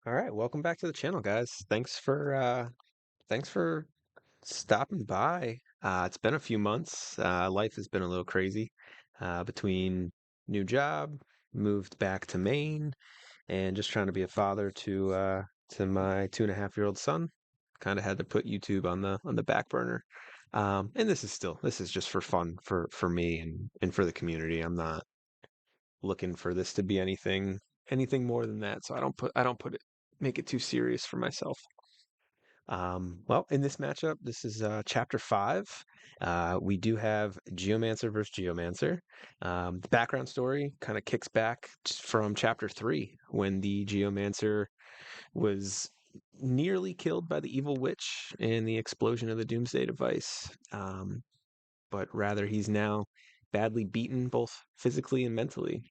All right, welcome back to the channel, guys. Thanks for stopping by. It's been a few months. Life has been a little crazy. Between new job, moved back to Maine, and just trying to be a father to my 2.5-year-old son. Kind of had to put YouTube on the back burner. And this is just for fun for me and for the community. I'm not looking for this to be anything more than that. So I don't make it too serious for myself. Well, in this matchup, this is chapter 5. We do have Geomancer versus Geomancer. The background story kind of kicks back from chapter 3 when the Geomancer was nearly killed by the evil witch in the explosion of the Doomsday device. But rather he's now badly beaten both physically and mentally.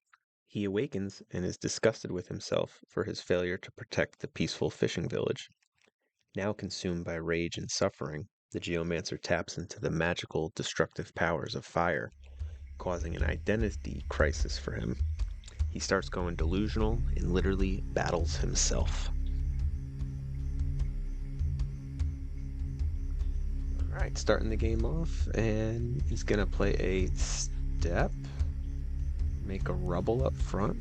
He awakens and is disgusted with himself for his failure to protect the peaceful fishing village. Now consumed by rage and suffering, the Geomancer taps into the magical, destructive powers of fire, causing an identity crisis for him. He starts going delusional and literally battles himself. Alright, starting the game off, and he's gonna play a step, make a rubble up front,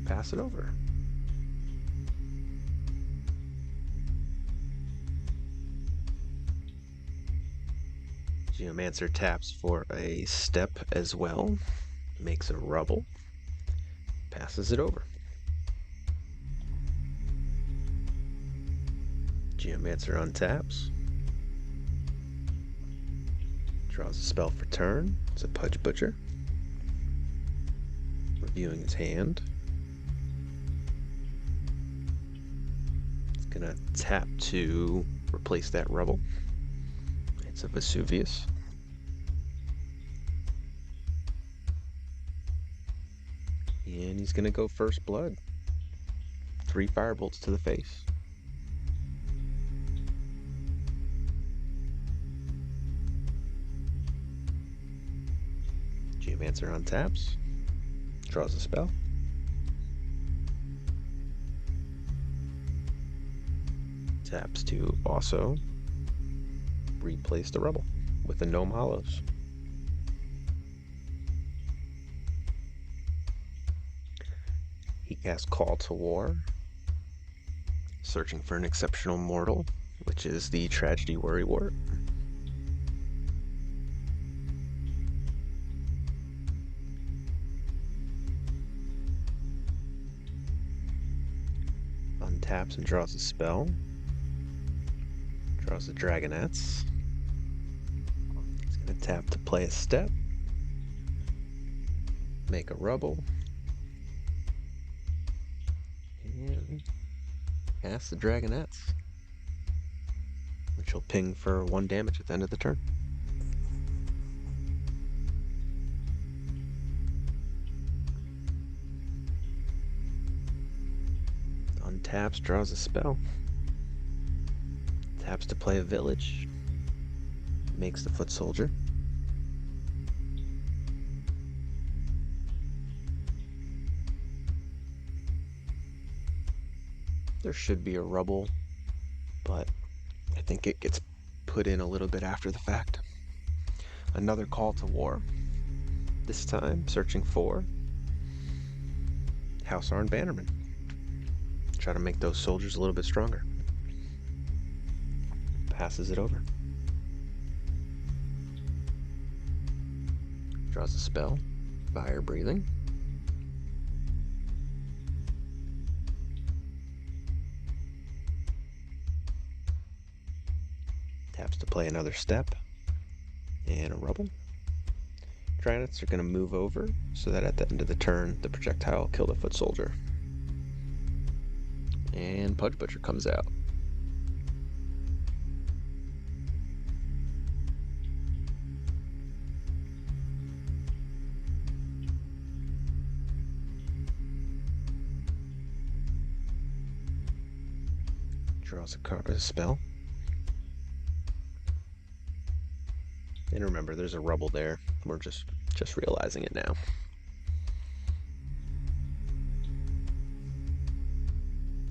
pass it over. Geomancer taps for a step as well, makes a rubble, passes it over. Geomancer untaps, draws a spell for turn. It's a Pudge Butcher. Reviewing his hand. It's gonna tap to replace that rubble. It's a Vesuvius. And he's gonna go first blood. 3 firebolts to the face. Geomancer untaps. Draws a spell. Taps to also replace the rubble with the Gnome Hollows. He casts Call to War, searching for an exceptional mortal, which is the Tragedy Worrywart. Untaps and draws a spell. Draws the Dragonettes. He's going to tap to play a step. Make a rubble. And cast the Dragonettes, which will ping for 1 damage at the end of the turn. Untaps, draws a spell. Taps to play a village. Makes the Foot Soldier. There should be a rubble, but I think it gets put in a little bit after the fact. Another Call to War. This time, searching for House Arn Bannerman. Try to make those soldiers a little bit stronger. Passes it over. Draws a spell. Fire Breathing. Taps to play another step. And a rubble. Dragonets are going to move over so that at the end of the turn, the projectile will kill the Foot Soldier. And Pudge Butcher comes out. Draws a spell. And remember, there's a rubble there. We're just realizing it now.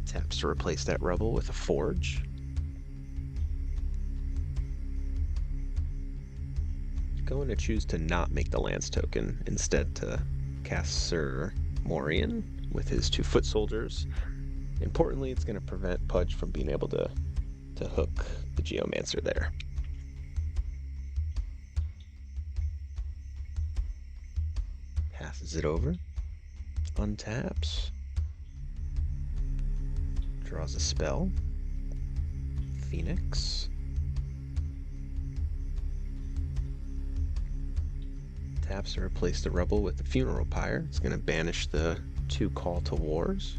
Taps to replace that rubble with a forge. Going to choose to not make the lance token, instead to cast Sir Morian with his 2 foot soldiers. Importantly, it's going to prevent Pudge from being able to hook the Geomancer there. Passes it over, untaps, draws a spell, Phoenix, taps to replace the rubble with the Funeral Pyre. It's going to banish the 2 Call to Wars.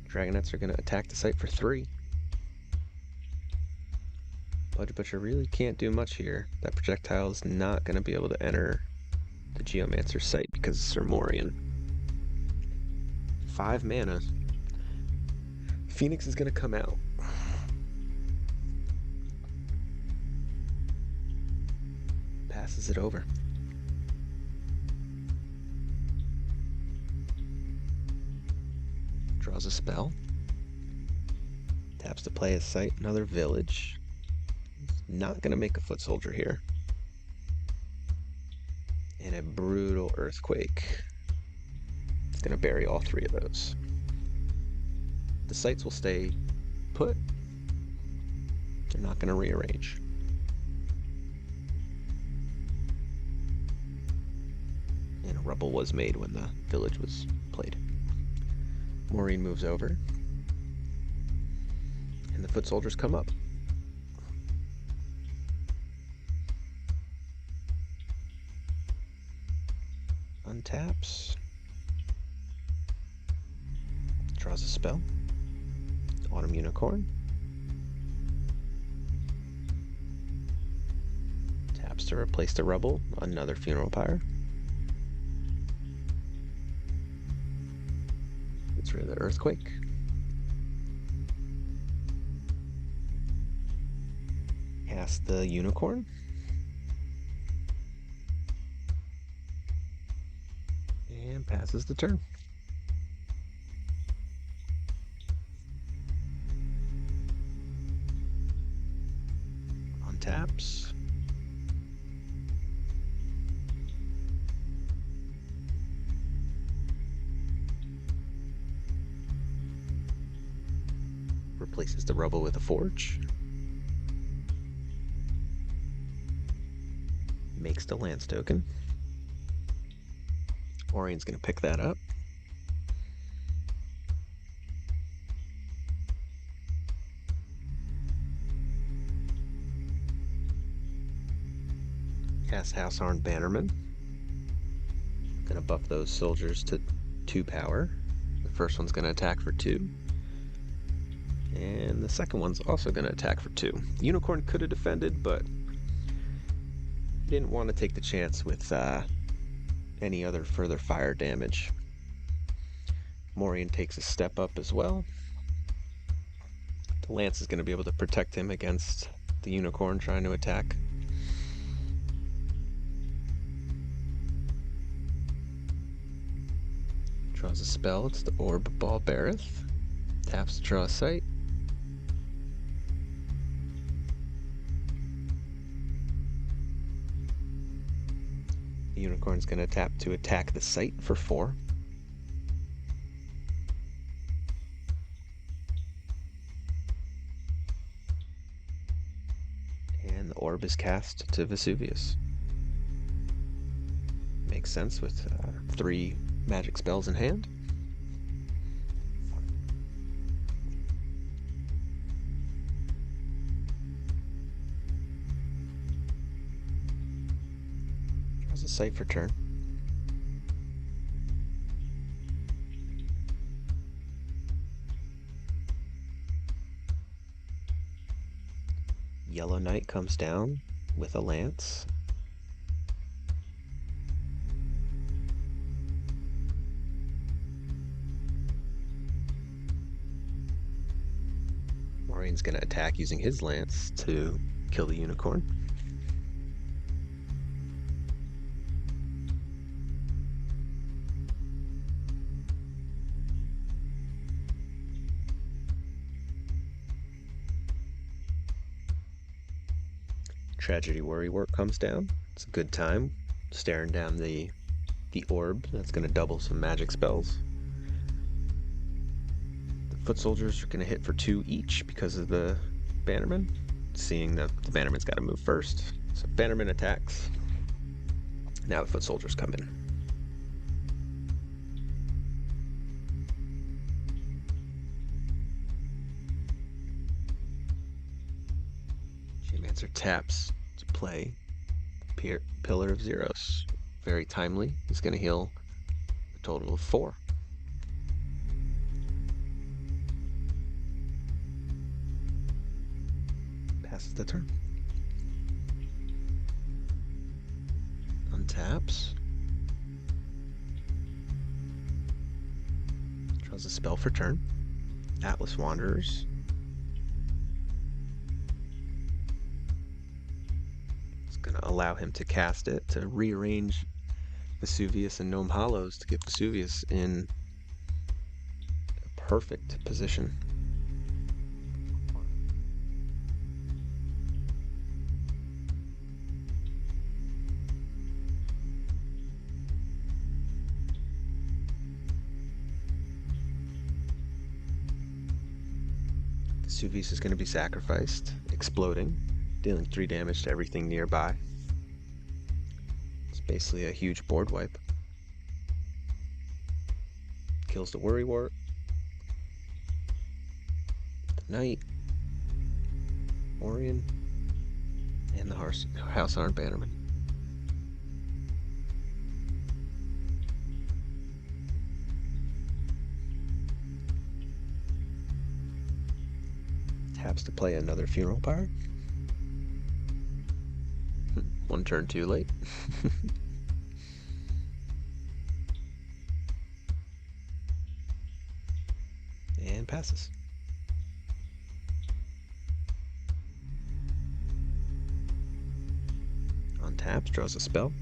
Dragonets are going to attack the site for 3. Pudge Butcher really can't do much here. That projectile is not going to be able to enter the Geomancer site because of Sir Morian. 5 mana. Phoenix is going to come out. Passes it over. Draws a spell. Taps to play a site, another village. Not going to make a foot soldier here. And a brutal earthquake. It's going to bury all 3 of those. The sites will stay put. They're not going to rearrange. And a rubble was made when the village was played. Maureen moves over. And the foot soldiers come up. Untaps. Draws a spell. Autumn Unicorn. Taps to replace the rubble. Another Funeral Pyre. Gets rid of the earthquake. Cast the Unicorn. And passes the turn. Untaps. Replaces the rubble with a forge. Makes the lance token. Orian's going to pick that up. Cast Househarn Bannerman. Going to buff those soldiers to 2 power. The first one's going to attack for 2. And the second one's also going to attack for 2. The Unicorn could have defended, but didn't want to take the chance with any other further fire damage. Morian takes a step up as well. The lance is going to be able to protect him against the Unicorn trying to attack. Draws a spell. It's the Orb Ball Barith. Taps to draw a sight. The Unicorn's going to tap to attack the site for 4. And the orb is cast to Vesuvius. Makes sense with 3 magic spells in hand. Draws a sight for turn. Yellow Knight comes down with a lance. Morian's going to attack using his lance to kill the Unicorn. Tragedy worry work comes down. It's a good time. Staring down the orb that's going to double some magic spells. The foot soldiers are going to hit for 2 each because of the bannerman. Seeing that the bannerman's got to move first. So bannerman attacks. Now the foot soldiers come in. Geomancer taps to play Pillar of Zeros. Very timely. He's going to heal a total of 4. Passes the turn. Untaps. Draws a spell for turn. Atlas Wanderers. It's going to allow him to cast it to rearrange Vesuvius and Gnome Hollows to get Vesuvius in a perfect position. Vesuvius is going to be sacrificed, exploding, dealing 3 damage to everything nearby. It's basically a huge board wipe. Kills the Worrywart, the Knight, Orion, and the House Arm Bannerman. Taps to play another Funeral Pyre. 1 turn too late. And passes. Untaps, draws a spell.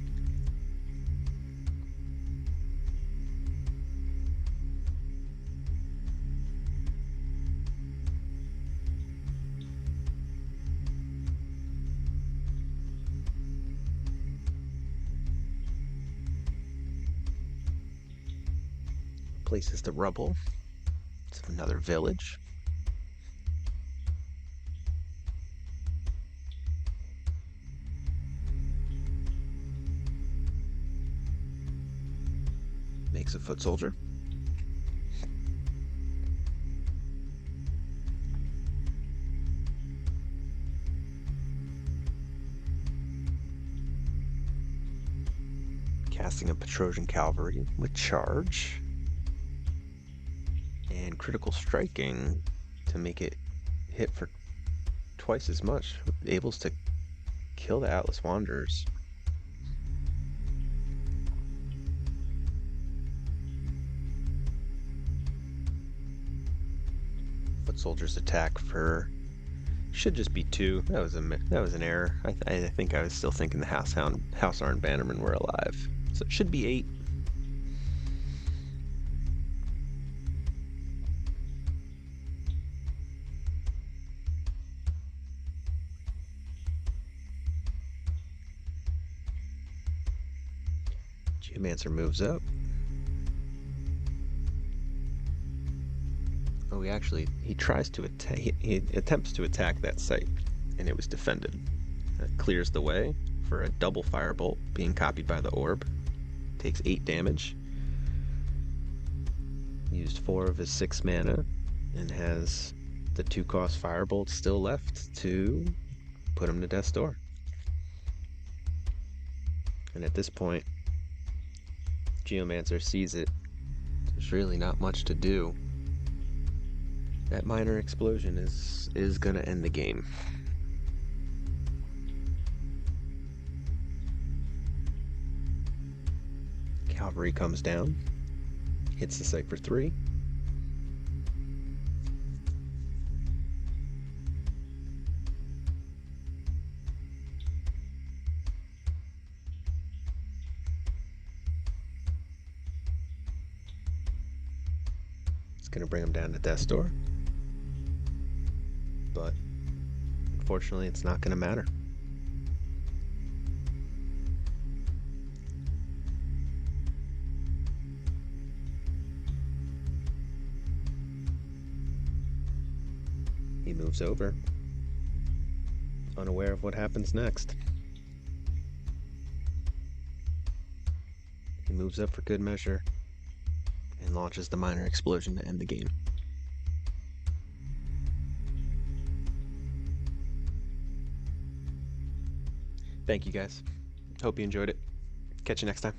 Places the rubble. It's another village. Makes a foot soldier. Casting a Petrosian Cavalry with charge. And critical striking to make it hit for twice as much. Able to kill the Atlas Wanderers. Foot soldiers attack for should just be 2. That was an error. I think I was still thinking the House Arm Bannermen were alive. So it should be 8. Geomancer moves up. Oh, he tries to attack. He attempts to attack that site, and it was defended. That clears the way for a double firebolt being copied by the orb. Takes 8 damage. Used 4 of his 6 mana, and has the 2-cost firebolt still left to put him to death's door. And at this point, Geomancer sees it. There's really not much to do. That minor explosion is gonna end the game. Cavalry comes down, hits the site for 3. It's gonna bring him down to death's door. But unfortunately, it's not going to matter. moves over, unaware of what happens next. He moves up for good measure and launches the minor explosion to end the game. Thank you guys. Hope you enjoyed it. Catch you next time.